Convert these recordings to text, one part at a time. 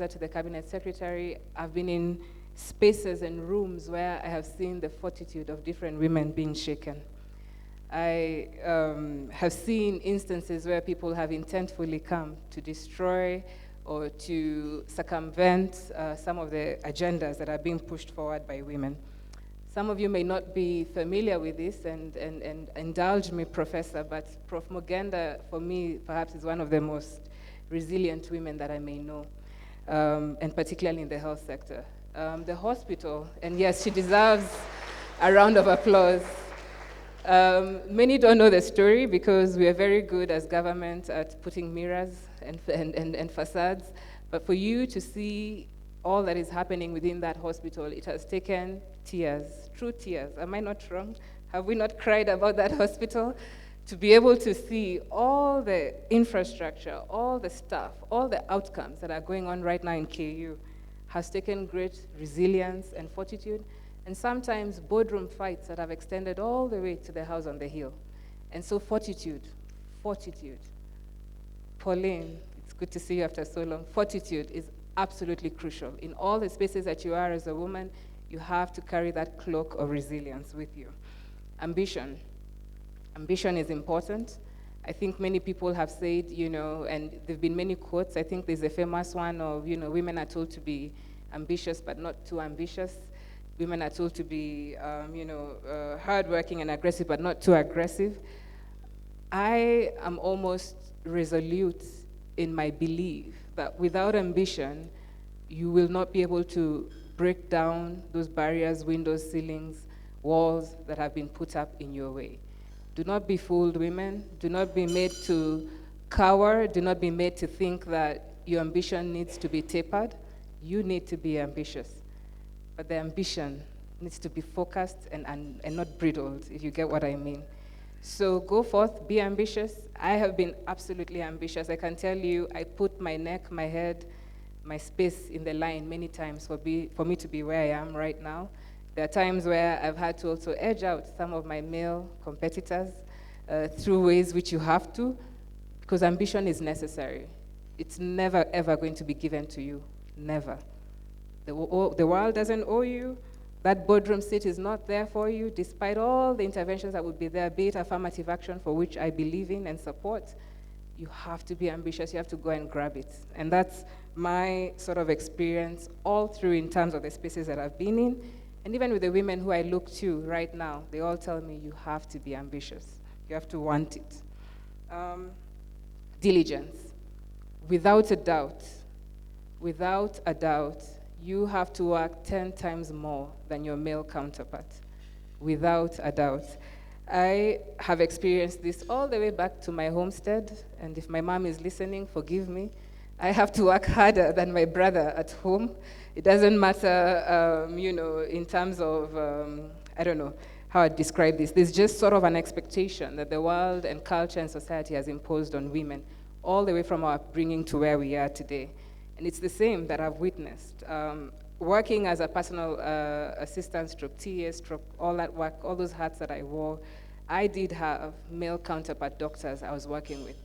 to the cabinet secretary, I've been in spaces and rooms where I have seen the fortitude of different women being shaken. I have seen instances where people have intentfully come to destroy or to circumvent some of the agendas that are being pushed forward by women. Some of you may not be familiar with this, and indulge me, Professor, but Prof. Mugenda, for me, perhaps is one of the most resilient women that I may know, and particularly in the health sector. The hospital, and yes, she deserves a round of applause. Many don't know the story because we are very good as government at putting mirrors and facades, but for you to see all that is happening within that hospital, it has taken tears, true tears. Am I not wrong? Have we not cried about that hospital? To be able to see all the infrastructure, all the stuff, all the outcomes that are going on right now in KU has taken great resilience and fortitude, and sometimes boardroom fights that have extended all the way to the house on the hill. And so fortitude. Pauline, it's good to see you after so long. Fortitude is absolutely crucial. In all the spaces that you are as a woman, you have to carry that cloak of resilience with you. Ambition. Ambition is important. I think many people have said, and there have been many quotes. I think there's a famous one of, women are told to be ambitious but not too ambitious. Women are told to be, hardworking and aggressive but not too aggressive. I am almost resolute in my belief that without ambition, you will not be able to break down those barriers, windows, ceilings, walls that have been put up in your way. Do not be fooled, women. Do not be made to cower. Do not be made to think that your ambition needs to be tapered. You need to be ambitious. But the ambition needs to be focused and not bridled, if you get what I mean. So go forth, be ambitious. I have been absolutely ambitious. I can tell you, I put my neck, my head, my space in the line many times for me to be where I am right now. There are times where I've had to also edge out some of my male competitors through ways which you have to, because ambition is necessary. It's never, ever going to be given to you. Never. The world doesn't owe you. That boardroom seat is not there for you, despite all the interventions that would be there, be it affirmative action, for which I believe in and support. You have to be ambitious. You have to go and grab it. And that's my sort of experience all through in terms of the spaces that I've been in. And even with the women who I look to right now, they all tell me you have to be ambitious. You have to want it. Diligence. Without a doubt, you have to work 10 times more than your male counterpart. Without a doubt. I have experienced this all the way back to my homestead, and if my mom is listening, forgive me. I have to work harder than my brother at home. It doesn't matter, in terms of, I don't know how I'd describe this. There's just sort of an expectation that the world and culture and society has imposed on women, all the way from our upbringing to where we are today. And it's the same that I've witnessed. Working as a personal assistant, stroke TA, stroke all that work, all those hats that I wore, I did have male counterpart doctors I was working with.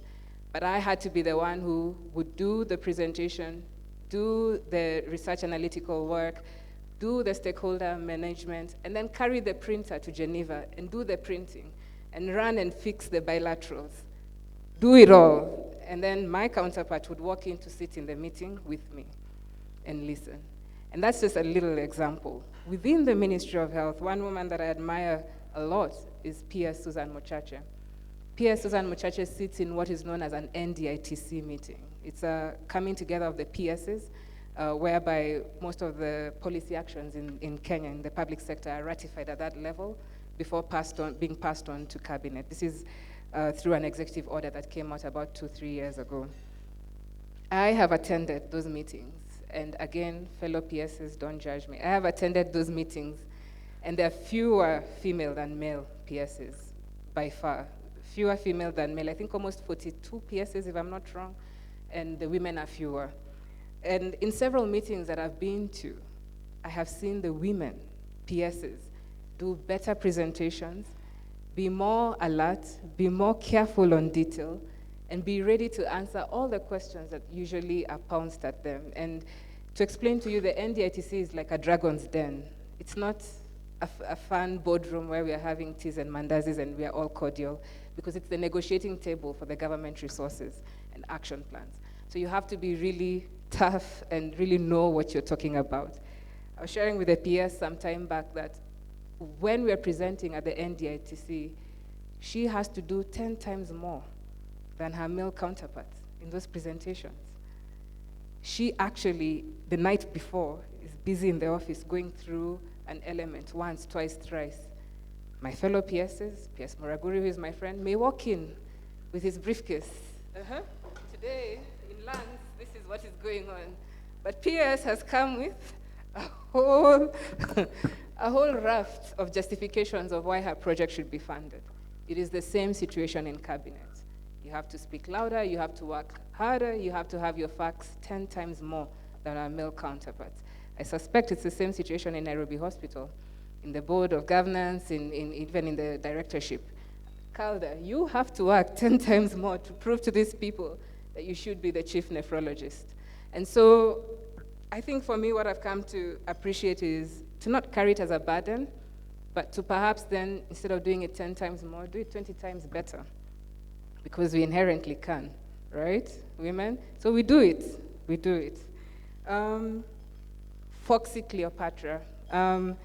But I had to be the one who would do the presentation, do the research analytical work, do the stakeholder management, and then carry the printer to Geneva and do the printing, and run and fix the bilaterals. Do it all. And then my counterpart would walk in to sit in the meeting with me and listen. And that's just a little example. Within the Ministry of Health, one woman that I admire a lot is PS Susan Mochache. PS Susan Mochache sits in what is known as an NDITC meeting. It's a coming together of the PSs, whereby most of the policy actions in Kenya in the public sector are ratified at that level before being passed on to cabinet. This is through an executive order that came out about 2-3 years ago. I have attended those meetings, and again, fellow PSs, don't judge me. I have attended those meetings, and there are fewer female than male PSs, by far. Fewer female than male. I think almost 42 PSs, if I'm not wrong, and the women are fewer. And in several meetings that I've been to, I have seen the women PSs do better presentations, be more alert, be more careful on detail, and be ready to answer all the questions that usually are pounced at them. And to explain to you, the NDITC is like a dragon's den. It's not a fun boardroom where we are having teas and mandazis and we are all cordial, because it's the negotiating table for the government resources and action plans. So you have to be really tough and really know what you're talking about. I was sharing with the PS some time back that when we're presenting at the NDITC, she has to do 10 times more than her male counterparts in those presentations. She actually, the night before, is busy in the office going through an element once, twice, thrice. My fellow PSs, PS Muraguri, who is my friend, may walk in with his briefcase. Today, in Lance, this is what is going on. But PS has come with a whole, a whole raft of justifications of why her project should be funded. It is the same situation in cabinet. You have to speak louder, you have to work harder, you have to have your facts 10 times more than our male counterparts. I suspect it's the same situation in Nairobi Hospital, in the board of governance, even in the directorship. Calder, you have to work 10 times more to prove to these people that you should be the chief nephrologist. And so I think for me, what I've come to appreciate is to not carry it as a burden, but to perhaps then, instead of doing it 10 times more, do it 20 times better. Because we inherently can, right, women? So we do it. Foxy Cleopatra. There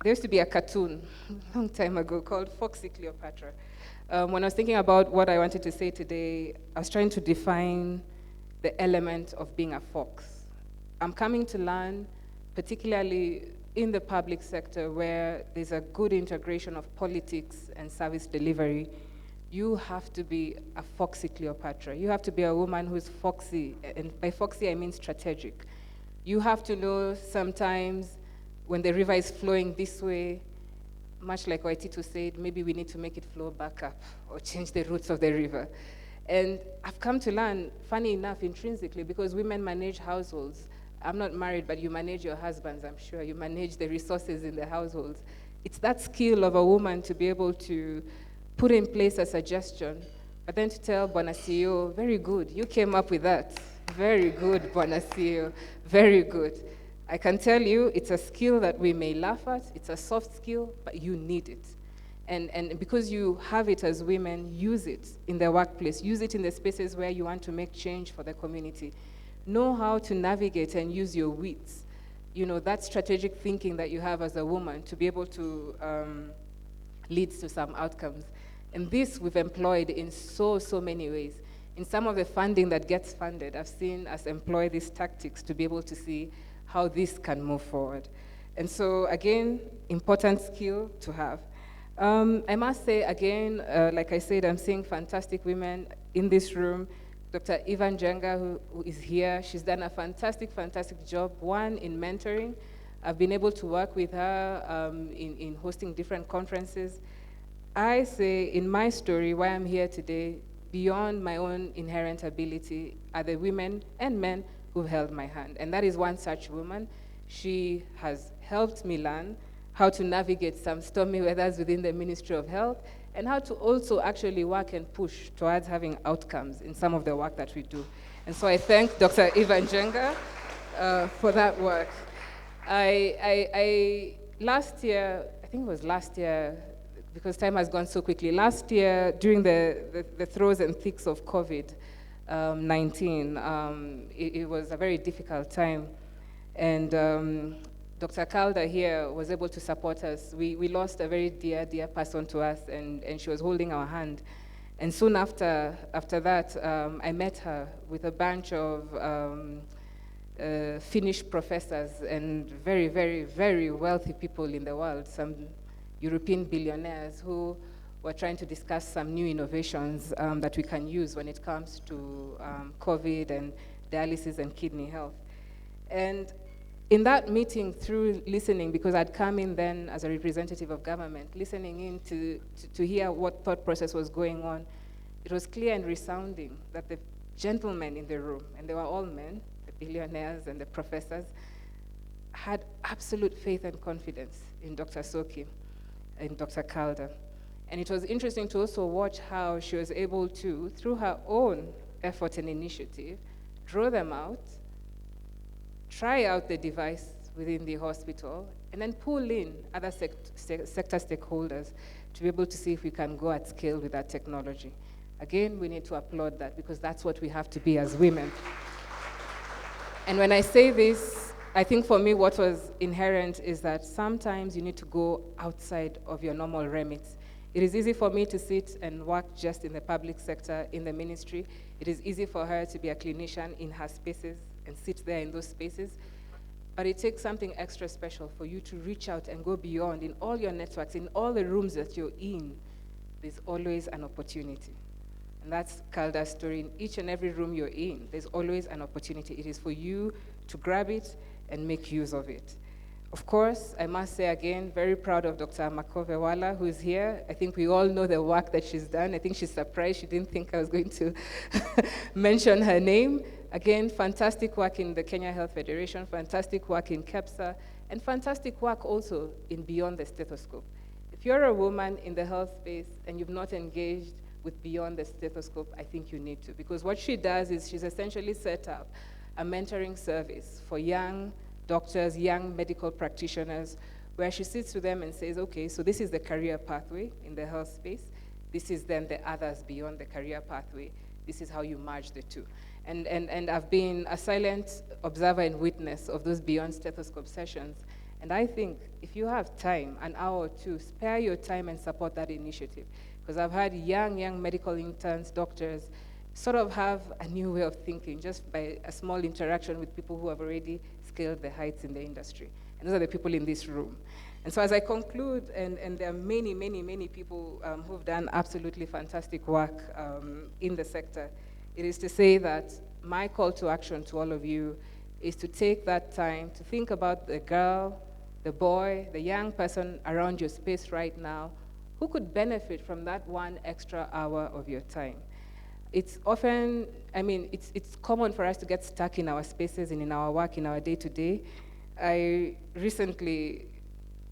used to be a cartoon a long time ago called Foxy Cleopatra. When I was thinking about what I wanted to say today, I was trying to define the element of being a fox. I'm coming to learn, particularly in the public sector where there's a good integration of politics and service delivery, you have to be a foxy Cleopatra. You have to be a woman who's foxy, and by foxy I mean strategic. You have to know sometimes when the river is flowing this way, much like Waititu said, maybe we need to make it flow back up or change the routes of the river. And I've come to learn, funny enough, intrinsically, because women manage households. I'm not married, but you manage your husbands, I'm sure. You manage the resources in the households. It's that skill of a woman to be able to put in place a suggestion, but then to tell Bwana CEO, very good, you came up with that. Very good, Bwana CEO, very good. I can tell you, it's a skill that we may laugh at, it's a soft skill, but you need it. And because you have it as women, use it in the workplace, use it in the spaces where you want to make change for the community. Know how to navigate and use your wits. You know, that strategic thinking that you have as a woman to be able to lead to some outcomes. And this we've employed in so many ways. In some of the funding that gets funded, I've seen us employ these tactics to be able to see how this can move forward. And so again, important skill to have. I must say again, like I said, I'm seeing fantastic women in this room. Dr. Ivan Jenga, who is here, she's done a fantastic job, one, in mentoring. I've been able to work with her in hosting different conferences. I say in my story, why I'm here today, beyond my own inherent ability, are the women and men who've held my hand. And that is one such woman. She has helped me learn how to navigate some stormy weathers within the Ministry of Health, and how to also actually work and push towards having outcomes in some of the work that we do. And so I thank Dr. Ivan Jenga for that work. Last year, I think it was last year, because time has gone so quickly, last year during the throes and thicks of COVID-19, it was a very difficult time. And Dr. Calder here was able to support us. We lost a very dear person to us, and she was holding our hand. And soon after that, I met her with a bunch of Finnish professors and very wealthy people in the world, some European billionaires who were trying to discuss some new innovations that we can use when it comes to COVID and dialysis and kidney health. And in that meeting, through listening, because I'd come in then as a representative of government, listening in to hear what thought process was going on, it was clear and resounding that the gentlemen in the room, and they were all men, the billionaires and the professors, had absolute faith and confidence in Dr. Soki, in Dr. Calder. And it was interesting to also watch how she was able to, through her own effort and initiative, draw them out, try out the device within the hospital, and then pull in other sector stakeholders to be able to see if we can go at scale with that technology. Again, we need to applaud that because that's what we have to be as women. And when I say this, I think for me what was inherent is that sometimes you need to go outside of your normal remits. It is easy for me to sit and work just in the public sector, in the ministry. It is easy for her to be a clinician in her spaces and sit there in those spaces. But it takes something extra special for you to reach out and go beyond in all your networks, in all the rooms that you're in. There's always an opportunity. And that's Calda's story. In each and every room you're in, there's always an opportunity. It is for you to grab it and make use of it. Of course, I must say again, very proud of Dr. Makovewala, who is here. I think we all know the work that she's done. I think she's surprised she didn't think I was going to mention her name. Again, fantastic work in the Kenya Health Federation, fantastic work in KEPSA, and fantastic work also in Beyond the Stethoscope. If you're a woman in the health space and you've not engaged with Beyond the Stethoscope, I think you need to, because what she does is she's essentially set up a mentoring service for young doctors, young medical practitioners, where she sits with them and says, okay, so this is the career pathway in the health space. This is then the others beyond the career pathway. This is how you merge the two. And I've been a silent observer and witness of those Beyond Stethoscope sessions. And I think if you have time, an hour or two, spare your time and support that initiative. Because I've had young medical interns, doctors, sort of have a new way of thinking just by a small interaction with people who have already scaled the heights in the industry. And those are the people in this room. And so as I conclude, and there are many people who've done absolutely fantastic work in the sector, it is to say that my call to action to all of you is to take that time to think about the girl, the boy, the young person around your space right now who could benefit from that one extra hour of your time. It's often, it's common for us to get stuck in our spaces and in our work, in our day-to-day. I recently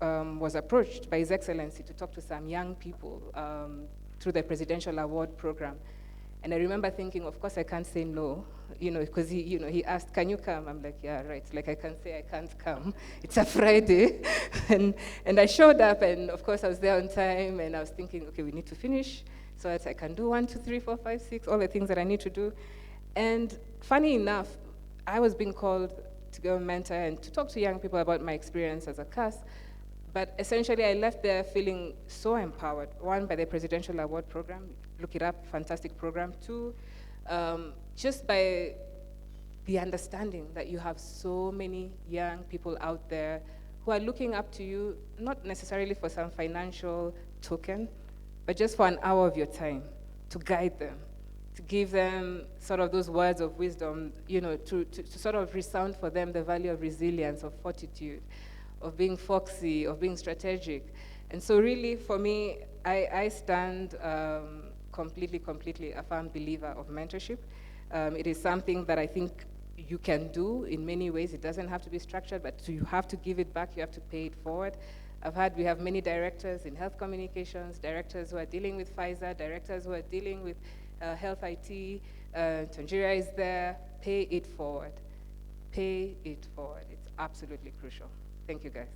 was approached by His Excellency to talk to some young people through the Presidential Award Program. And I remember thinking, of course I can't say no, because he asked, can you come? I'm like, yeah, right. Like I can't say I can't come. It's a Friday. and I showed up, and of course I was there on time, and I was thinking, okay, we need to finish so that I can do 1, 2, 3, 4, 5, 6, all the things that I need to do. And funny enough, I was being called to go mentor and to talk to young people about my experience as a CAS. But essentially, I left there feeling so empowered. One, by the Presidential Award Program, look it up, fantastic program. Two, just by the understanding that you have so many young people out there who are looking up to you, not necessarily for some financial token, but just for an hour of your time to guide them, to give them sort of those words of wisdom, to sort of resound for them the value of resilience, of fortitude, of being foxy, of being strategic. And so really, for me, I stand completely a firm believer of mentorship. It is something that I think you can do in many ways. It doesn't have to be structured, but you have to give it back, you have to pay it forward. We have many directors in health communications, directors who are dealing with Pfizer, directors who are dealing with health IT. Tangira is there. Pay it forward. Pay it forward. It's absolutely crucial. Thank you, guys.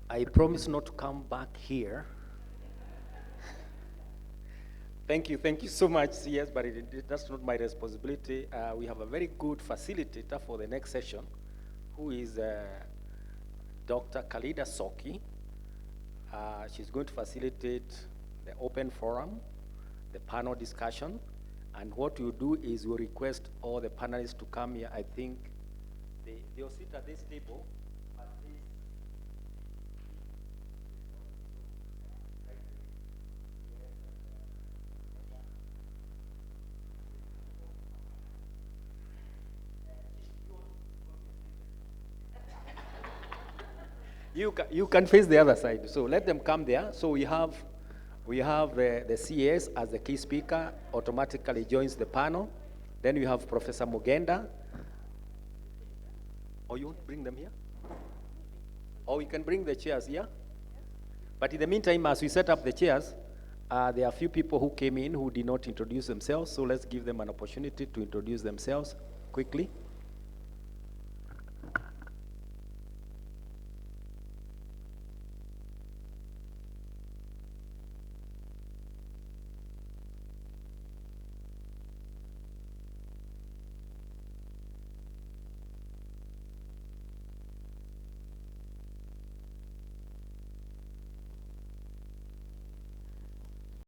I promise not to come back here. Thank you so much. Yes, but that's not my responsibility. We have a very good facilitator for the next session, who is Dr. Khalida Soki. She's going to facilitate the open forum, the panel discussion, and what we'll do is we'll request all the panelists to come here. I think they'll sit at this table. You can face the other side. So let them come there. So we have the CAS as the key speaker, automatically joins the panel. Then we have Professor Mugenda. Or you want to bring them here? Or we can bring the chairs here? But in the meantime, as we set up the chairs, there are a few people who came in who did not introduce themselves. So let's give them an opportunity to introduce themselves quickly.